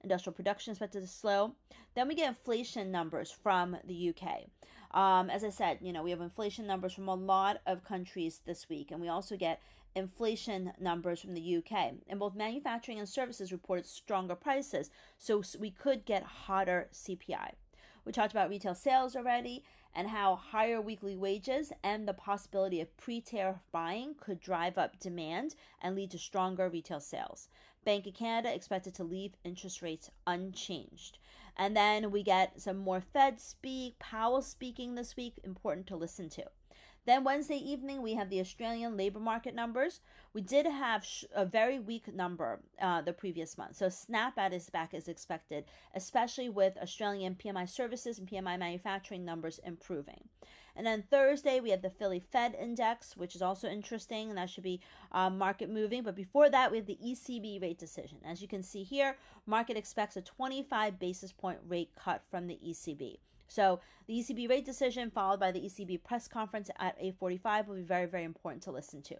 Industrial production expected to slow. Then we get inflation numbers from the UK. As I said, we have inflation numbers from a lot of countries this week, and we also get inflation numbers from the UK. And both manufacturing and services reported stronger prices, so we could get hotter CPI. We talked about retail sales already and how higher weekly wages and the possibility of pre-tariff buying could drive up demand and lead to stronger retail sales. Bank of Canada expected to leave interest rates unchanged. And then we get some more Fed speak, Powell speaking this week, important to listen to. Then Wednesday evening, we have the Australian labor market numbers. We did have a very weak number the previous month. So snapback is back as expected, especially with Australian PMI services and PMI manufacturing numbers improving. And then Thursday, we have the Philly Fed Index, which is also interesting, and that should be market moving. But before that, we have the ECB rate decision. As you can see here, market expects a 25 basis point rate cut from the ECB. So the ECB rate decision followed by the ECB press conference at 8:45 will be very, very important to listen to.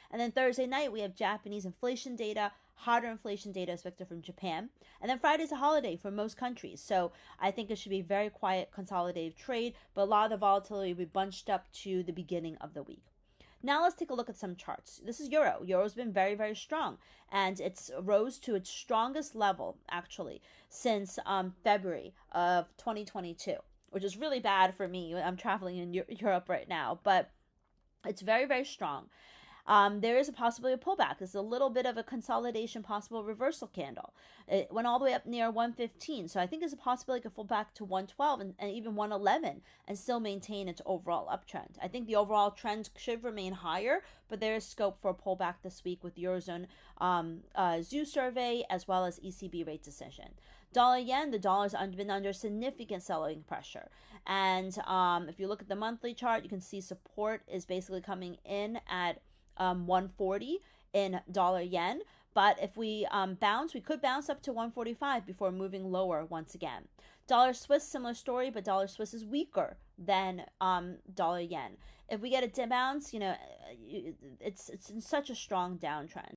And then Thursday night, we have Japanese inflation data, hotter inflation data expected from Japan. And then Friday's a holiday for most countries. So I think it should be very quiet, consolidated trade, but a lot of the volatility will be bunched up to the beginning of the week. Now let's take a look at some charts. This is Euro. Euro's been very, very strong, and it's rose to its strongest level, actually, since February of 2022. Which is really bad for me. I'm traveling in Europe right now, but it's very, very strong. There is a possibility of pullback. There's a little bit of a consolidation, possible reversal candle. It went all the way up near 115. So I think there's a possibility it could fall back to 112 and even 111 and still maintain its overall uptrend. I think the overall trend should remain higher, but there is scope for a pullback this week with Eurozone zoo survey as well as ECB rate decision. Dollar yen, the dollar has been under significant selling pressure. And if you look at the monthly chart, you can see support is basically coming in at 140 in dollar yen. But if we bounce, we could bounce up to 145 before moving lower once again. Dollar Swiss, similar story, but dollar Swiss is weaker than dollar yen. If we get a bounce, it's in such a strong downtrend.